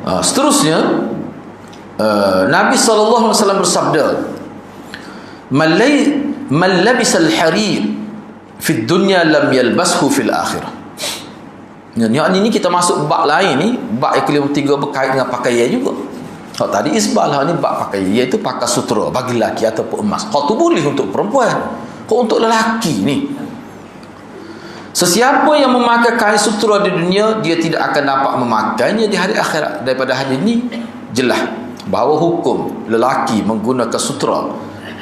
Seterusnya, Nabi SAW bersabda, man labisal harir fid dunya lam yalbashu fil akhirah. Yang ini kita masuk bab lain ni, bab yang kelima berkait dengan pakaian juga. Kalau tadi isbal, ni bab pakaian, iaitu pakai sutra bagi lelaki ataupun emas. Kalau tu boleh untuk perempuan, kalau untuk lelaki ni, sesiapa yang memakai kain sutra di dunia, dia tidak akan dapat memakainya di hari akhirat. Daripada hadis ini jelas bahawa hukum lelaki menggunakan sutra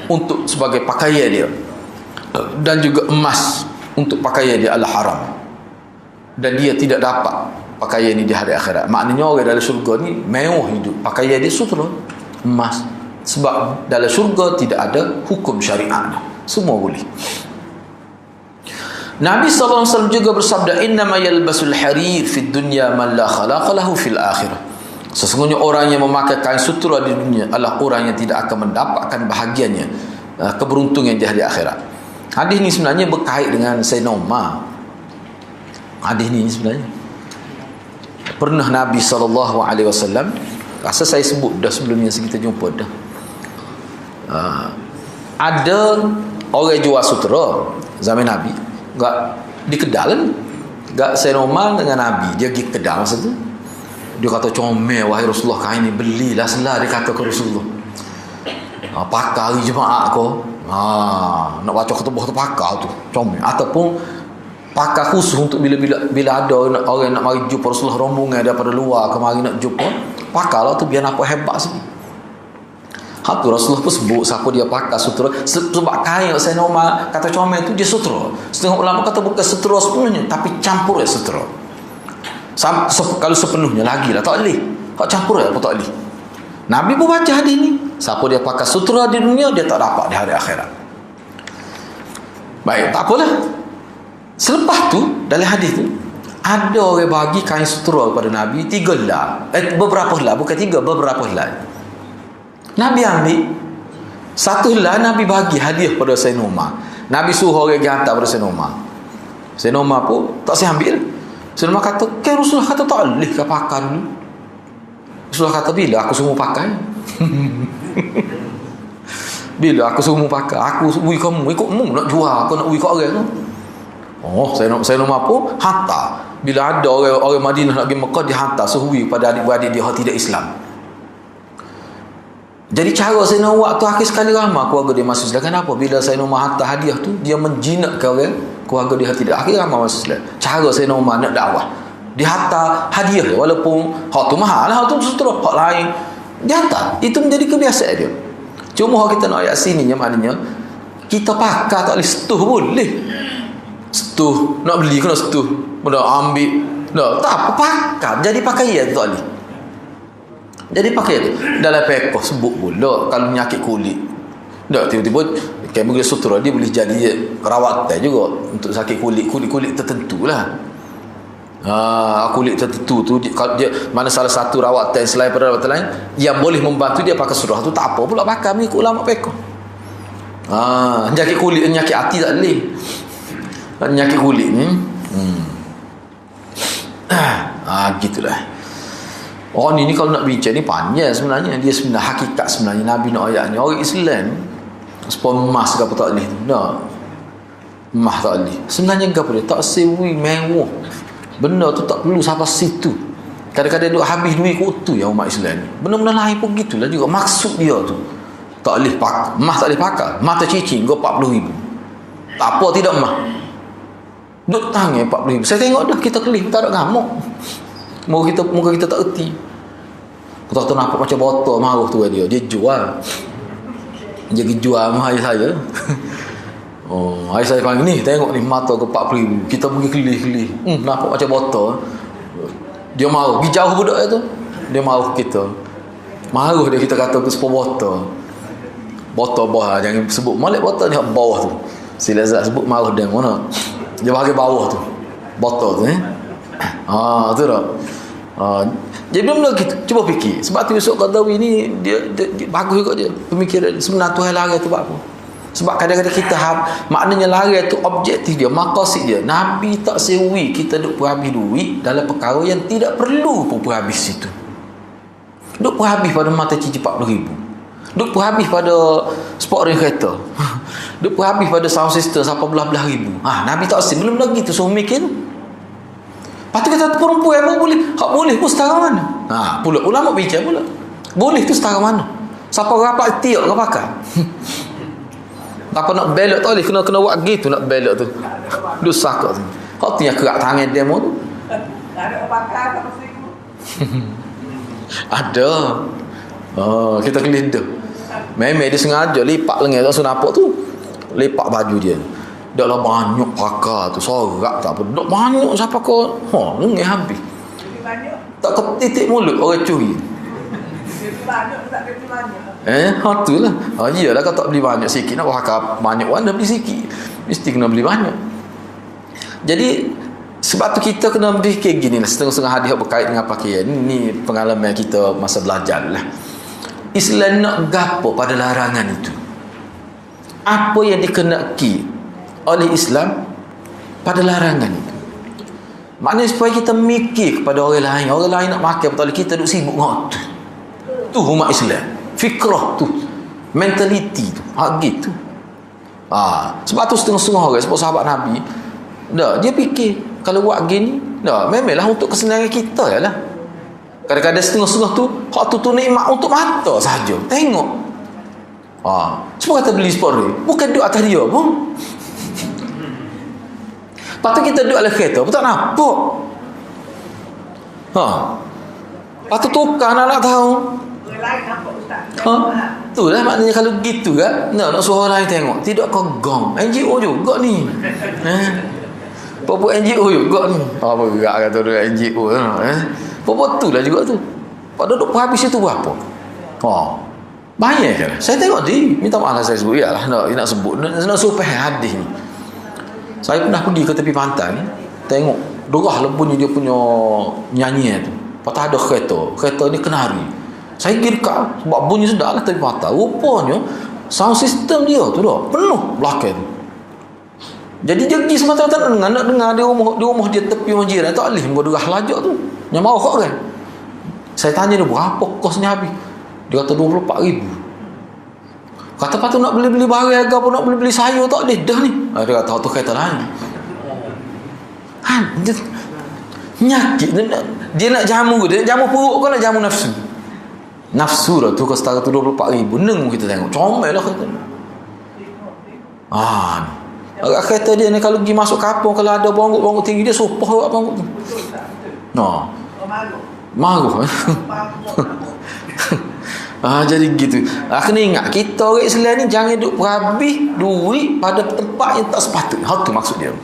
untuk sebagai pakaian dia, dan juga emas untuk pakaian dia adalah haram, dan dia tidak dapat pakaian ini di hari akhirat. Maknanya orang dalam syurga ni mewah hidup, pakaian dia sutra emas, sebab dalam syurga tidak ada hukum syariat, semua boleh. Nabi SAW juga bersabda, innama yalbasul harir fid dunya man la khalaqa lahu fil akhirah. Sesungguhnya orang yang memakai kain sutra di dunia adalah orang yang tidak akan mendapatkan bahagiannya, keberuntungan di hari akhirat. Hadis ni sebenarnya berkait dengan Sayyidina Umar. Hadis ni sebenarnya pernah Nabi SAW, rasa saya sebut dah sebelum ni kita jumpa dah, ada orang jual sutra zaman Nabi, di kedal kan, Sayyidina Umar dengan Nabi, dia pergi kedal masa tu, dia kata, comel wahai Rasulullah, kain ni belilah selah, dia kata ke Rasulullah, pakai hari jemaah kau, nak baca khutbah tu pakai tu, comel. Ataupun pakai khusus untuk bila ada orang nak mari jumpa Rasulullah, rombongan daripada luar kemari nak jumpa, pakailah tu biar nampak hebat sikit. Hak tu Rasulullah pun sebut siapa dia pakai sutra, sebab kain Sayyidina Umar kata comel tu dia sutra. Setengah ulama kata bukan sutra sepenuhnya, tapi campur sutra. Kalau sepenuhnya lagi lah tak boleh, kalau campur apa tak boleh. Nabi pun baca hadis ni, siapa dia pakai sutra di dunia, dia tak dapat di hari akhirat. Baik, tak apalah. Selepas tu dalam hadis tu ada orang bagi kain sutra kepada Nabi 3 helai, beberapa helai, bukan 3, beberapa helai. Nabi ambil 1 helai, Nabi bagi hadiah pada Sayyidina Umar. Nabi suruh orang pergi hantar pada Sayyidina Umar. Sayyidina Umar pun tak saya ambil. Sayyidina Umar kata, Rasulullah kata tak boleh kau pakai dulu. Rasulullah kata, bila aku semua pakai? Bila aku semua pakai, aku ui kamu, ikutmu nak jual, aku nak ui kat orang tu. Sayyidina Umar pun hantar. Bila ada orang Madinah nak pergi Mekah, dia hantar suhui pada adik-beradik dia yang tidak Islam. Jadi cara Sayyidina Umar tu akhir sekali ramai keluarga dia masuk Islam. Kenapa? Bila Sayyidina Umar hantar hadiah tu, dia menjinakkan orang keluarga dia tidak, akhir ramai masuk Islam. Cara Sayyidina Umar nak dakwah, dia hantar hadiah dia, walaupun hak tu mahal, hak tu sutra, hak lain dia hantar. Itu menjadi kebiasaan dia. Cuma hak kita nak ayat sini maknanya kita pakai tak boleh, setuh boleh. Setuh nak beli kena setuh, mudah ambil, tak apa, pakai jadi pakaian tak boleh. Jadi pakaian tu dalam pekoh sebut pula kalau penyakit kulit, tiba-tiba kayak begitu sutra dia boleh jadi rawatan juga untuk sakit kulit tertentu lah. Kulit tertentu tu dia mana salah satu rawatan selain pada rawatan lain yang boleh membantu dia pakai sutra tu, tak apa pula pakai ni ulama pekoh. Penyakit kulit, penyakit hati tak boleh. Penyakit kulit ni gitulah. Ni kalau nak bincang ni panjang sebenarnya. Dia sebenarnya hakikat sebenarnya Nabi nak ayat ni, orang Islam supaya emas ke apa tak boleh, emas tak boleh sebenarnya, ke apa dia tak sewi mewah, benda tu tak perlu sampai situ. Kadang-kadang duk habis duit kutu yang umat Islam ni. Benda-benda lain pun gitulah juga, maksud dia tu tak boleh pakai emas, tak boleh pakai mata cicing go 40,000, tak apa tidak emas duk tangan 40,000. Saya tengok dah kita kelih tak ada ngamuk, muka kita tak erti. Kita nampak macam botol maruh tu dia jual. Dia jual mahal saya. Ayah saya panggil ni, tengok ni mata ke 40,000. Kita pergi kelih-kelih. Nampak macam botol. Dia maruh. Pergi jauh budak tu. Dia maruh kita. Maruh dia, kita kata ke sepuluh botol. Botol bawah. Jangan sebut malik botol ni bawah tu. Sila sebut maruh dia mana. Dia bahagian bawah tu. Botol tu tu dah. Jadi belum kita cuba fikir. Sebab tu Yusuf Qaradawi ni dia bagus juga dia pemikiran sebenar Tuhan larang tu apa. Sebab kadang-kadang kita maknanya larang tu objektif dia, maqasid dia. Nabi tak sewi kita duk habis duit dalam perkara yang tidak perlu pun habis situ. Duk pun habis pada mata cici 40,000. Duk pun habis pada sport ring kereta. Duk pun habis pada sound system sampai belah-belah ribu. Nabi tak asyik belum lagi tu suruh mikir tu. Lepas tu kata perempuan pun boleh. Hak boleh pun setara mana? Pula ulama bincang pula. Boleh tu setara mana? Siapa rapat tiap ke pakai? Apa nak belok tak boleh, kena buat gitu nak belok tu. Duk sakak tu. Hak tu yang kerak tangan demo tu. Ada pakai tak seribu. Ada. Kita kelindah. Memang dia sengaja lipat lengan tak nampak tu. Lipat baju dia. Dak lah banyak pakar tu, sorak tak apa. Dak banyak siapa kau. Lengan habis. Banyak. Tak ketitik mulut orang curi. Banyak tak kena banyak. Tu lah. Iyalah kau tak beli banyak sikit nak pakai banyak orang dah beli sikit. Mesti kena beli banyak. Jadi sebab tu kita kena fikir gini lah, setengah-setengah hadis berkait dengan pakaian. Ini pengalaman kita masa belajar lah. Islam nak gapo pada larangan itu? Apa yang dikenaki oleh Islam pada larangan itu? Maknanya supaya kita mikir kepada orang lain. Orang lain nak makan betul, kita duduk sibuk dengan tu. Tu umat Islam. Fikrah tu. Mentaliti tu. Gitu. Sebab tu setengah-setengah orang, sebab sahabat Nabi, dia fikir kalau buat gini, memanglah untuk kesenangan kita lah. Kadang-kadang setengah-setengah tu hak tu nikmat untuk mata saja. Tengok. Sebab kata beli sport ni, bukan duduk atas dia pun. Lepas tu kita duduk dalam kereta pun tak nampak. Lepas tu tukar nak tahu. Orang lain nampak ustaz. Tu lah maknanya kalau gitu kan, nak suruh orang lain tengok. Tidak kau gong. NGO juga ni. Pupuk NGO juga ni. Apa gerak kata dia NGO Pupuk tu lah juga tu. Pada duk habis itu berapa? Banyak kan? Saya tengok dia. Minta maaf lah saya sebut. Yalah nak sebut. Nak suruh faham hadis ni. Saya pernah pergi ke tepi pantai ni. Tengok. Dorah bunyi dia punya nyanyian tu. Lepas ada kereta. Kereta ni kenari. Saya pergi dekat. Sebab bunyi sedap lah tepi pantai. Rupanya sound system dia tu dah penuh belakang tu. Jadi dia pergi semata-mata nak dengar di rumah dia tepi rumah jiran. Tak boleh berderah lajak tu. Yang mahu kau kan. Saya tanya dia berapa kos ni habis. Dia kata 24,000. Kata lepas tu nak beli-beli barang agak pun nak beli-beli sayur tak boleh dah ni. Dia kata tu kereta lain. Dia nyakit. Dia nak jamu. Dia nak jamu perut kau nak jamu nafsu. Nafsu lah tu kau setara tu 24,000. Neng kita tengok. Comel lah kereta. Agak kereta dia ni kalau pergi masuk kampung, kalau ada bonggok-bonggok tinggi dia supah buat bonggok tu. Maruh. Jadi gitu. Kena ingat kita orang Islam ni jangan duk berhabis duit pada tempat yang tak sepatutnya. Tu maksud dia.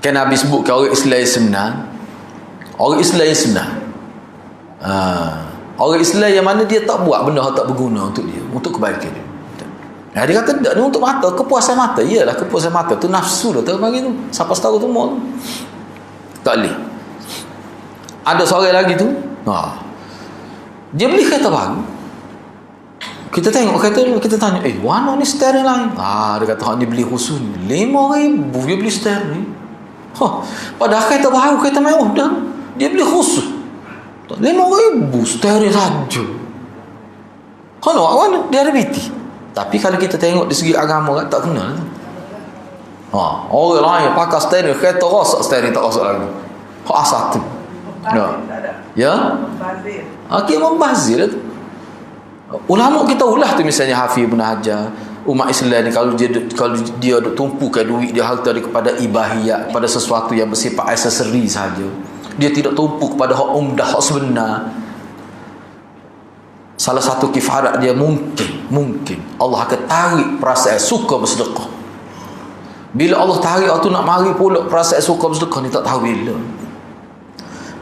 Kan Nabi sebutkan orang Islam yang sebenar. Orang Islam yang sebenar. Orang Islam yang mana dia tak buat benda yang tak berguna untuk dia, untuk kebaikan dia. Dia kata tak ni untuk mata, kepuasan mata. Iyalah kepuasan mata tu nafsu dah tu bagi tu. Siapa tahu tu mau. Tak boleh. Ada seorang lagi tu, dia beli kereta baru. Kita tengok kereta ni, kita tanya, warna ni steering lain. Dia kata ni beli khusus 5,000 dia beli steering. Padahal kereta baru, kereta mewah dah. Dia beli khusus 5,000 steering saja. Mana dia ada BT. Tapi kalau kita tengok di segi agama kan tak kenal. Orang lain pakai steering kereta rosak, steering tak rosak lagi. Hak asal tu. Ya? Akhir membazir tu. Ulama kita ulah tu misalnya Hafiz Ibn Hajar, umat Islam ni kalau dia tumpukan duit dia harta dia kepada ibahiyat, pada sesuatu yang bersifat aksesori saja. Dia tidak tumpu kepada hak umdah, hak sebenar. Salah satu kifarat dia mungkin Allah akan tarik perasaan suka bersedekah. Bila Allah tarik tu nak mari pula perasaan suka bersedekah ni tak tahu bila.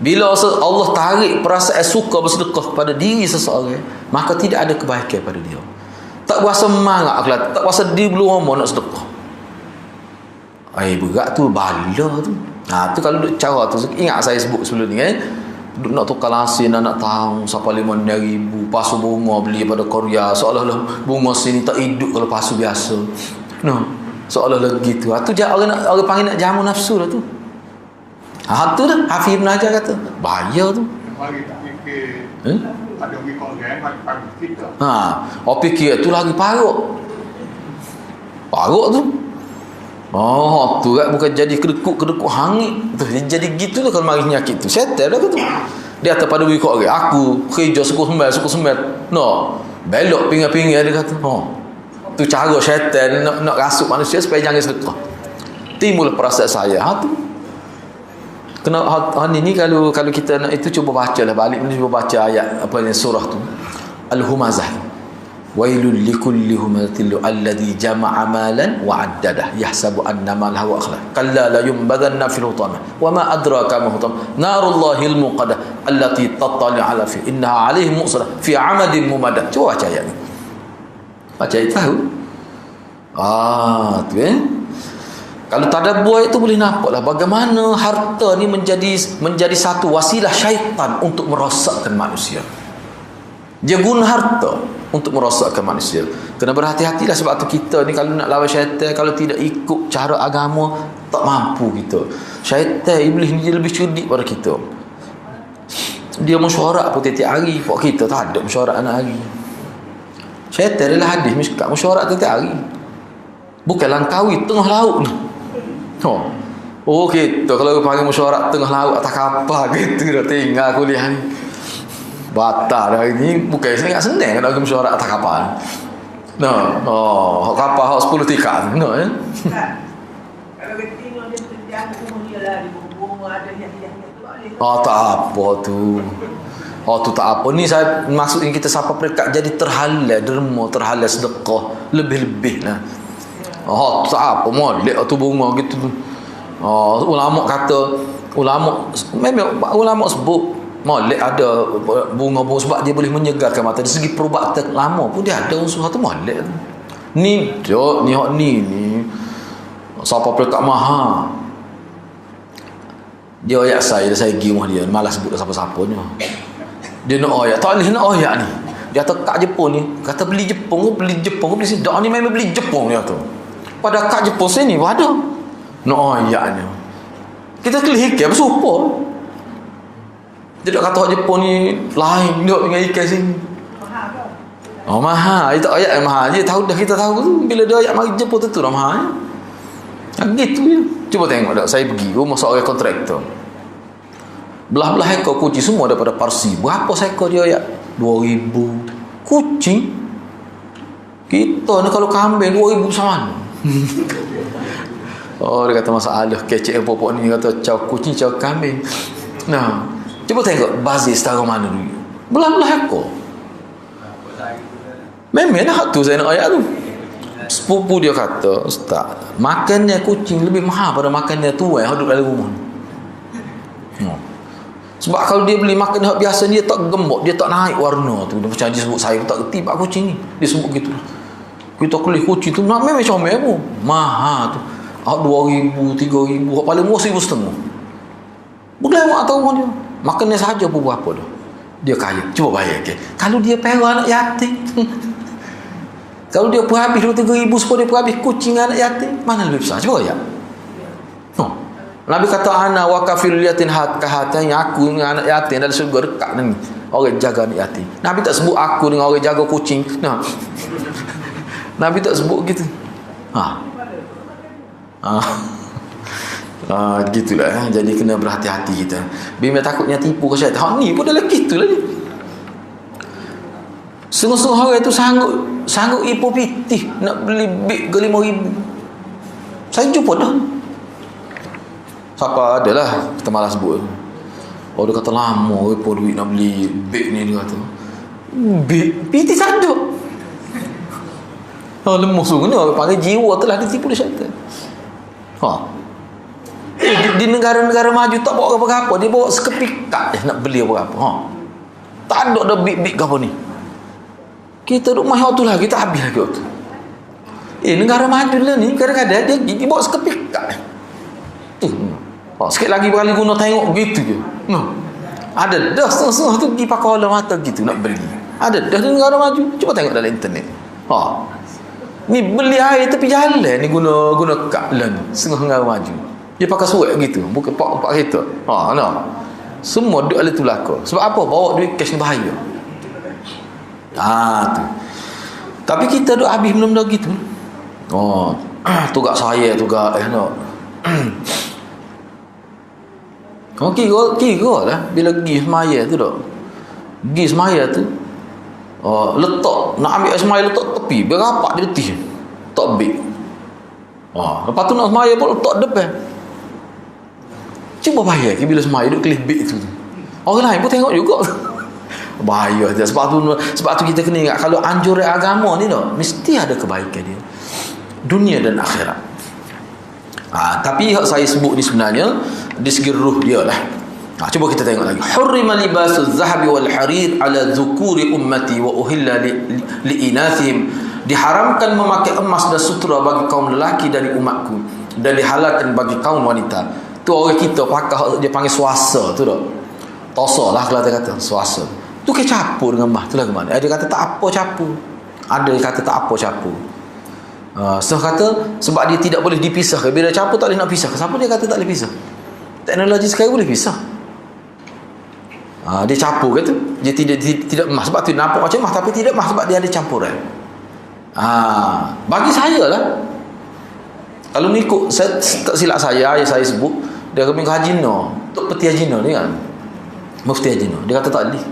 Bila Allah tarik perasaan suka bersedekah kepada diri seseorang, maka tidak ada kebaikan pada dia. Tak berasa marah, tak berasa dia belum nak sedekah. Berat tu bala tu. Tu kalau duk cara tu, ingat saya sebut sebelum ni nak tukar lasin, nak tahu siapa 5,000 pasu bunga beli pada Korea, seolah-olah bunga sini tak hidup kalau pasu biasa. Seolah-olah gitu. Tu orang panggil nak jamu nafsu lah tu. Tu dah Hafiz Ibn Hajar kata bahaya tu. Mari tak fikir. Ada orang ikut orang macam kita. Orang fikir tu lagi paruk tu. Tu kan bukan jadi kedekut hangit tu. Dia jadi gitu tu kalau mari penyakit tu. Syaitan dah tu. Dia atas pada ikut orang. Aku kerja suku sembel. No. Belok pinggir-pinggir dia kata. Tu cara syaitan nak rasuk manusia supaya jangan sedekah. Timbul perasaan saya. Tu. Kena ni kalau kita nak itu cuba bacalah balik cuba baca ayat apa ni surah tu. Al-Humazah. Wailul likulli humazatin alladhi jama'a malan wa 'addadah yahsabu anna malahu akhlaq kalla la yunbadanna fil hutama wa ma adraka ma hutama narullahil muqaddah allati tattali 'ala fi innaha 'alaihim mu'sadah fi 'amadin mumaddah. Cuba baca ayat ni. Baca ayat tahu. Tu kalau tadabbur itu boleh nampaklah bagaimana harta ni menjadi satu wasilah syaitan untuk merosakkan manusia. Dia guna harta untuk merosakkan manusia. Kena berhati-hatilah sebab tu kita ni kalau nak lawan syaitan, kalau tidak ikut cara agama, tak mampu kita. Syaitan, iblis ni dia lebih cerdik pada kita. Dia mesyuarat pun tiap hari. Pak kita tak ada mesyuarat anak hari. Syaitan adalah hadis miskat mesyuarat tiap hari. Bukan Langkawi, tengah laut ni. Kita kalau panggil mesyuarat tengah laut atas kapal gitu dah tinggal kuliah ni. Batal dah ini bukan senang nak pergi mesyuarat atas kapal. Kapal hak 10 tikar. Kalau kita tengok dia terjadi dia lah di bunga ada yang tu. Tak apa tu. Tu tak apa. Ni saya maksudnya kita sampai peringkat jadi terhalal derma, terhalal sedekah lebih-lebih lah. Tak apa molek tu bunga gitu tu. Ulama memang sebut molek ada bunga-bunga sebab dia boleh menyegarkan mata. Dari segi perubatan lama pun dia ada unsur tu molek tu. Ni siapa peringkat maha. Dia ayat saya pergi rumah dia, malas sebut siapa-siapanya. Dia nak ayat, tak boleh nak ayat ni. Dia kata kat Jepun ni, kata beli Jepun, beli sini. Dak ni memang beli Jepun dia tu. Pada kat Jepun sini pun ada. Nak ayatnya. Kita kelihik bersumpah. Dia tak kata Jepun ni lain duduk dengan ikan sini. Mahal. Itu ayat yang mahal. Dia tahu dah, kita tahu bila dia ayat mari Jepun tentu dah mahal. Gitu je. Cuba tengok dah. Saya pergi rumah seorang kontraktor. Belah-belah ekor kucing semua daripada Parsi. Berapa seekor dia ayat? 2,000. Kucing. Kita ni kalau kambing 2,000 sama. Dia kata masalah kecek popok ni kata caw kucing caw kambing. Cuba tengok bazir setara mana dulu. Belah-belah ekor. Memang hak tu saya nak ayat tu. Sepupu dia kata, Ustaz, makannya kucing lebih mahal pada makannya tuan yang duduk dalam rumah. Sebab kalau dia beli makan hak biasa dia tak gembok, dia tak naik warna tu. Dia macam dia sebut saya tak kerti bab kucing ni. Dia sebut gitu. Kita kulit kucing tu nak memang comel pun. Mahal tu. Hak 2,000, 3,000, hak paling murah 1,500. Bukan mak tahu rumah dia. Makannya sahaja pun berapa dah. Dia kaya. Cuba bayar kalau dia pera anak yatim. Kalau dia pun habis 2-3 ribu supaya dia pun habis kucing anak yatim, mana lebih besar? Cuba ya. Nabi kata ana wa kafil yatin hatain, aku dengan anak yatim dalam syurga dekat ni. Orang jaga anak yatim. Nabi tak sebut aku dengan orang jaga kucing. Nabi tak sebut gitu. Gitulah. Jadi kena berhati-hati kita. Bila takutnya tipu ke syaitan. Ni pun dah gitulah ni. Sungguh-sungguh orang itu sanggup ipu pitih nak beli beg ke 5,000. Saya jumpa dah. Siapa adalah kita malas sebut. Dia kata lama ipu duit nak beli beg ni, dia kata. Beg pitih saja. Lemah sungguh ni orang panggil jiwa telah ditipu oleh syaitan. Di negara-negara maju tak bawa apa-apa, dia bawa sekepikat nak beli apa-apa. Tak ada beg-beg ke apa ni. Kita duduk mahal tu lah, kita habis lagi tu. Negara maju lah ni, kadang-kadang dia bawa sekepikat. Sikit lagi berkali guna tengok begitu je. Ada dah setengah-setengah tu pergi pakai olah mata gitu nak beli. Ada dah di negara maju. Cuba tengok dalam internet. Ni beli air tepi jalan ni guna kad lah ni. Setengah negara maju. Dia pakai surat gitu, bukan pak kereta. No. Semua duit tu belaka. Sebab apa? Bawa duit cash ni bahaya. Tu. Tapi kita duk habis benda-benda gitu. Tugak saya, tugak no. Kira lah bila pergi semaya tu dah. Pergi semaya tu letak, nak ambil air semaya letak tepi, biar rapat dia letih. Tak ambil. Lepas tu nak semaya pun letak depan. Cuba bayar bila semaya duk kelih beg tu. Orang lain pun tengok juga. Bahaya dia. Sebab tu kita kena ingat, kalau anjuran agama ni dah mesti ada kebaikan dia, dunia dan akhirat. Tapi yang saya sebut ni sebenarnya di segi ruh dia lah. Cuba kita tengok lagi. Hurrima libasuz zahabi wal harir ala dhukuri ummati wa uhilla li inathihim. Diharamkan memakai emas dan sutra bagi kaum lelaki dari umatku, dan dihalalkan bagi kaum wanita. Tu orang kita pakai, dia panggil suasa tu dah. Tosa lah kalau dia kata suasa. Tu ke capur dengan emas tu lah ke mana? Dia kata tak apa capur. Ada yang kata tak apa capur. Kata sebab dia tidak boleh dipisahkan. Bila capur tak boleh nak pisah. Siapa dia kata tak boleh pisah? Teknologi sekarang boleh pisah. Dia capur kata dia tidak emas, sebab tu nampak macam emas tapi tidak emas sebab dia ada campuran. Bagi saya lah, kalau ni ikut tak silap saya yang saya sebut, dia kami ke Haji Noh, Tok Peti Haji Noh ni kan, Mufti Haji Noh, dia kata tak boleh.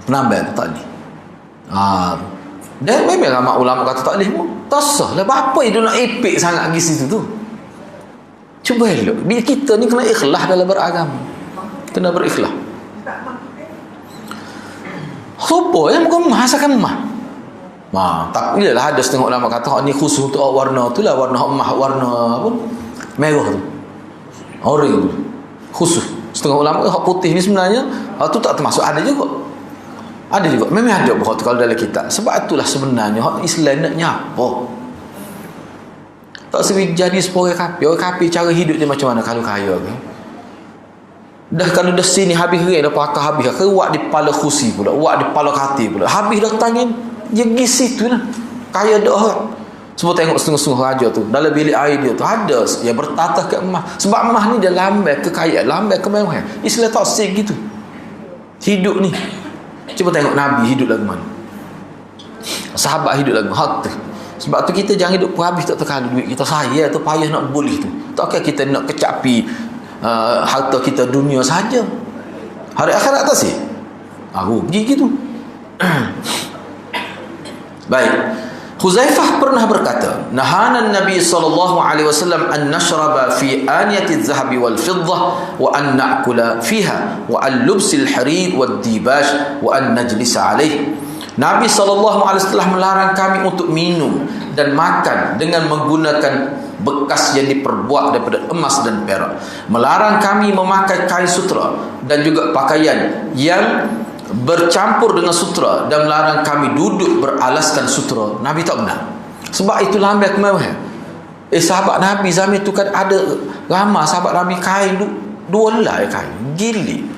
Penambah tak boleh. Dan memang ramai ulama kata tak boleh pun. Tak sah lah. Apa dia nak epek sangat pergi situ tu? Cuba elok. Bila kita ni kena ikhlas dalam beragama. Kena berikhlas. Sopo yang bukan emas akan emas. Tak ialah ada setengah ulama kata ni khusus untuk warna tu lah, warna emas, warna apa? Merah tu. Orange tu. Khusus. Setengah ulama hak putih ni sebenarnya tu tak termasuk, ada juga. Ada juga. Memang ada bukan kalau dalam kitab. Sebab itulah sebenarnya hak Islam nak nyapa. Tak sebi jadi sepore kapi. Orang kapi cara hidup dia macam mana kalau kaya ke? Kalau dah sini habis ring dah pakai habis ke wak di pala kursi pula, wak di pala kati pula. Habis dah tangin dia pergi situ lah. Kaya dah. Semua tengok setengah-setengah raja tu dalam bilik air dia tu ada yang bertatah ke emas. Sebab emas ni dia lambai kekayaan, lambai kemewahan. Islam tak sih gitu. Hidup ni. Cuba tengok Nabi hidup lagu mana. Sahabat hidup lagu hak tu. Sebab tu kita jangan hidup habis tak terkali duit kita. Saya tu payah nak boleh tu. Takkan kita nak kecapi harta kita dunia saja. Hari akhirat tak sih? Rugi gitu. Baik. Huzaifah pernah berkata, nahana Nabi sallallahu alaihi wasallam an nashraba fi aniyati adh-dhahabi wal fiddah wa an na'kula fiha wa an lubsil harir wad dibash wa an najlisa alaihi. Nabi sallallahu alaihi wasallam melarang kami untuk minum dan makan dengan menggunakan bekas yang diperbuat daripada emas dan perak. Melarang kami memakai kain sutra dan juga pakaian yang bercampur dengan sutra, dan melarang kami duduk beralaskan sutra. Nabi tak benar. Sebab itu lambai kemewahan. Sahabat Nabi zaman itu kan ada ramai sahabat Nabi kain dua helai kain. Gili.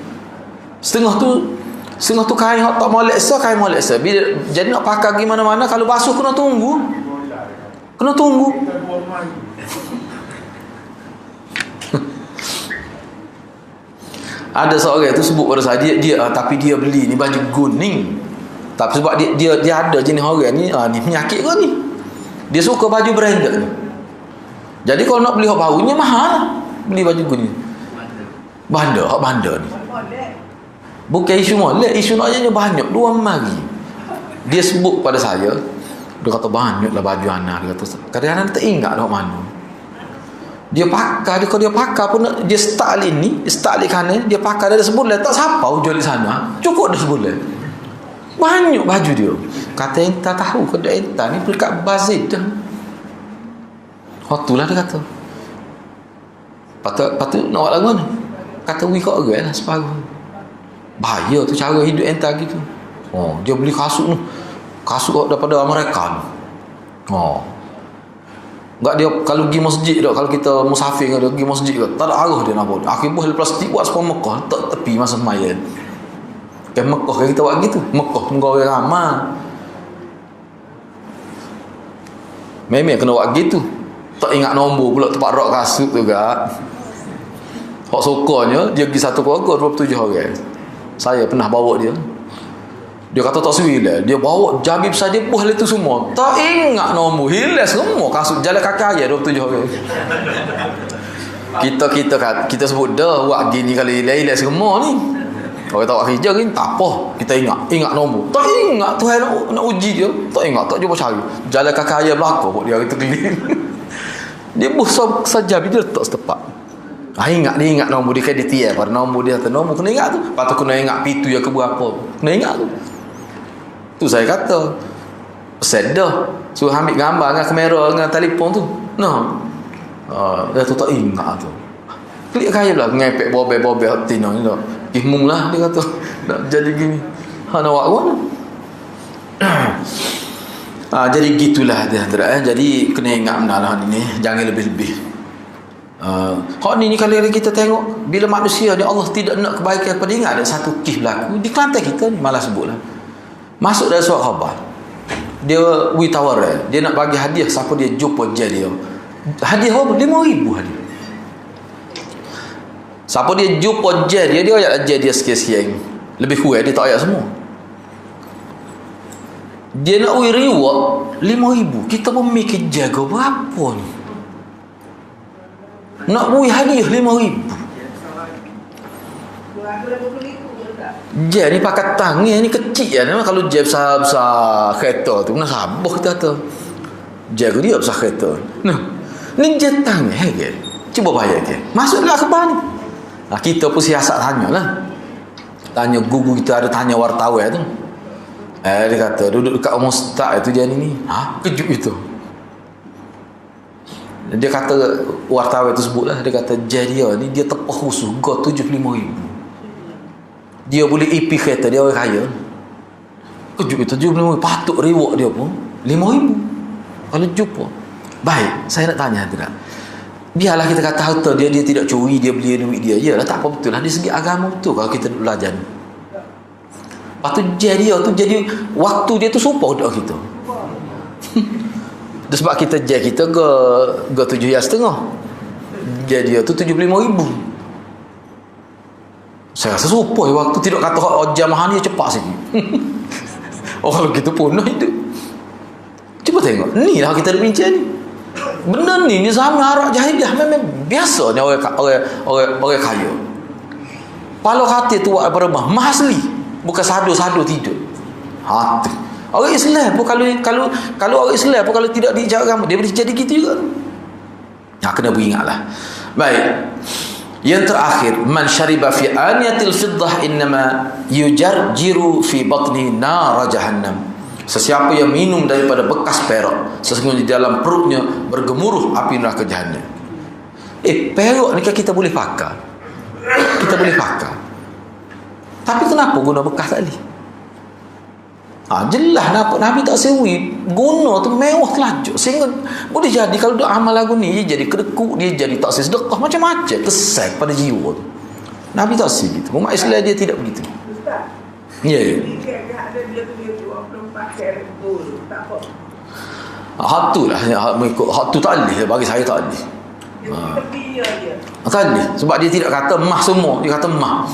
Setengah tu kain hak tak molek sah, kain molek sah. Bila jadi nak pakai pergi mana-mana, kalau basuh kena tunggu. Ada seorang tu sebut pada saya dia tapi dia beli ni baju kuning. Tapi sebab dia ada jenis orang ni ni penyakit ke ni. Dia suka baju branded ni. Jadi kalau nak beli hak barunya mahal. Beli baju kuning. Bandar ni. Bukan isu molek, isu naknya banyak, dua mari. Dia sebut pada saya, dia kata banyaklah baju anak, dia kata kadang-kadang tak ingat dah mana. Dia pakai, kalau dia pakai pun dia start ni, start kanan, dia pakai dari sebulan tak siapa jual di sana. Cukup dah sebulan. Banyak baju dia. Kata entah tahu ke dak entah ni dekat bazir dah. Hotulah dia kata. Patut nak buat lagu mana? Kata wi kok orang lah separuh. Bahaya tu cara hidup entah gitu. Dia beli kasut tu. Kasut daripada Amerika ni. Enggak dia kalau pergi masjid dah, kalau kita musafir dia pergi masjid ke, tak ada arah dia nak buat. Akhirnya plastik buat sepuluh Mekah tak tepi masa sembahyang. Kan Mekah kan kita buat gitu. Mekah tunggu orang ramai. Memang kena buat gitu. Tak ingat nombor pula tempat rak kasut tu gak. Hak sokonnya dia pergi satu keluarga 27 orang. Saya pernah bawa dia. Dia kata tak sui lah. Dia bawa jabib saja buah itu semua. Tak ingat nombor, hilang semua kasut jalan kaki aja 27 orang. Kita sebut dah buat gini kali hilang semua ni. Orang tak buat kerja ni tak apa. Kita ingat nombor. Tak ingat Tuhan nak uji dia. Tak ingat, tak cuba cari. Jalan kaki aja belakang buat dia hari terkeliling. Dia buh saja dia letak setepak. Dia ingat nombor dia kan dia tiap pada nombor dia nombor kena ingat tu. Lepas tu kena ingat pintu yang ke berapa. Kena ingat tu. Tu saya kata set dah. Suruh ambil gambar dengan kamera dengan telefon tu. Dia tu tak ingat tu. Klik kaya pula ngepek bobel-bobel tino ni dah. Mung lah dia kata. Nak jadi gini. Nak buat apa? Jadi gitulah dia. Jadi kena ingat benar ni. Jangan lebih-lebih. Hak ni kalau kita tengok bila manusia ni Allah tidak nak kebaikan pada ingat ada satu kes berlaku di Kelantan kita ni malah sebutlah. Masuk dalam surat khabar. Dia tawar dia nak bagi hadiah siapa dia jumpa je dia. Hadiah apa? 5,000 hadiah. Siapa dia jumpa je dia ayat je dia sekian-sekian. Lebih kurang dia tak ayat semua. Dia nak reward 5,000. Kita pun mikir jaga berapa ni? Nak hadiah 5,000. Je ni pakai tangan ni kecil kan. Kalau je besar-besar kereta tu, mana sabar kita kata. Je ke dia besar kereta. Ni je tangan kan. Cuba bayar dia. Masuklah ke bar ni. Kita pun siasat tanyalah. Tanya guru kita ada tanya wartawan tu. Dia kata duduk dekat Ustaz itu dia ni. Kejut itu. Dia kata wartawan tu sebutlah, dia kata dia ni dia tepah khusus go 75,000. Dia boleh IP kereta dia orang kaya. Kejut itu 75,000 patut reward dia pun 5,000 kalau jumpa. Baik, saya nak tanya tu tak. Biarlah kita kata harta dia tidak curi, dia beli duit dia. Yalah tak apa betul lah dari segi agama betul kalau kita belajar. Lepas tu dia tu jadi waktu dia tu serupa untuk kita. Sebab kita kita ke 7,500. Dia tu 75,000. Saya rasa serupa waktu tidak kata jamaah dia cepat sikit. Kalau gitu pun hidup. Cuba tengok. Ni lah kita ada bincang ni. Benda ni sama Arab jahiliah memang biasa ni orang kaya. Kalau hati tu buat bermah asli, bukan sadu-sadu tidur. Hati. Orang Islam pun kalau orang Islam pun kalau tidak dijaga dia boleh jadi gitu juga. Kena beringatlah. Baik. Yang terakhir, man syariba fi aniyatil fiddah innama yujarjiru fi batni nar jahannam. Sesiapa yang minum daripada bekas perak, sesungguhnya di dalam perutnya bergemuruh api neraka jahanam. Perak ni kan kita boleh pakai. Kita boleh pakai. Tapi kenapa guna bekas tadi? Jelas nampak Nabi tak sewi guna tu mewah telajak sehingga boleh jadi kalau dia amal lagu ni dia jadi kedekut, dia jadi tak sedekah macam-macam kesal pada jiwa tu. Nabi tak sewi gitu. Umat Islam dia tidak begitu. Ustaz. Ya. Hak tu lah mengikut hak tu tak boleh bagi saya tak boleh. Tak boleh sebab dia tidak kata emah semua, dia kata emah.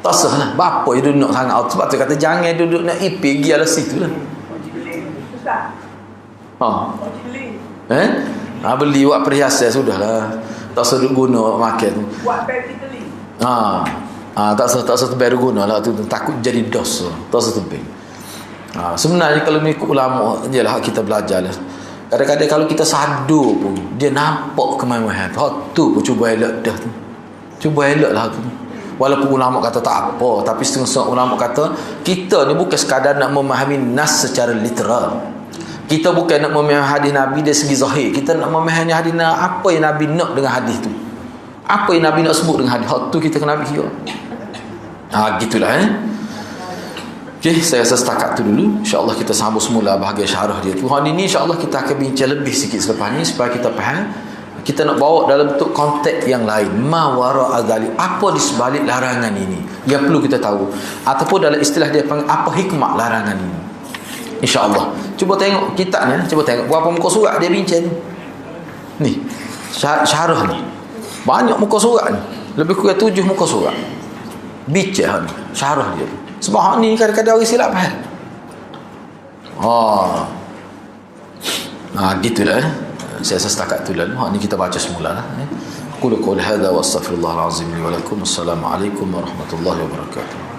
Tak sah lah. Bapa dia duduk sangat. Sebab tu kata jangan duduk nak IP pergi ala situ lah. Beli buat perhiasan sudah lah. Tak sah duduk guna makan. Buat practically. Tak sah terbaru guna lah tu. Takut jadi dosa. Tak sah terbaru. Sebenarnya kalau mengikut ulama je lah kita belajar lah. Kadang-kadang kalau kita sadu pun dia nampak kemewahan. Tu pun cuba elak dah tu. Cuba elak lah tu. Walaupun ulama kata tak apa, tapi setengah ulama kata kita ni bukan sekadar nak memahami nas secara literal. Kita bukan nak memahami hadis Nabi dari segi zahir. Kita nak memahami hadis apa yang Nabi nak dengan hadis tu. Apa yang Nabi nak sebut dengan hadis tu kita kena fikir. Gitulah Okey, saya rasa setakat tu dulu. InsyaAllah kita sambung semula bahagian syarah dia tu. Hari ni insyaAllah kita akan bincang lebih sikit selepas ni supaya kita faham. Kita nak bawa dalam bentuk konteks yang lain. Ma wara adzalik. Apa di sebalik larangan ini yang perlu kita tahu. Ataupun dalam istilah dia panggil apa hikmah larangan ini. InsyaAllah. Cuba tengok kitab ni. Cuba tengok berapa muka surat dia bincang ni. Ni syarah ni banyak muka surat ni, lebih kurang 7 muka surat bincang ni syarah dia. Sebab ni kadang-kadang orang silap faham. Gitulah saya setakat tu lah. Ni kita baca semula lah. Qul qul hadza wa astaghfirullah alazim li wa lakum. Assalamualaikum warahmatullahi wabarakatuh.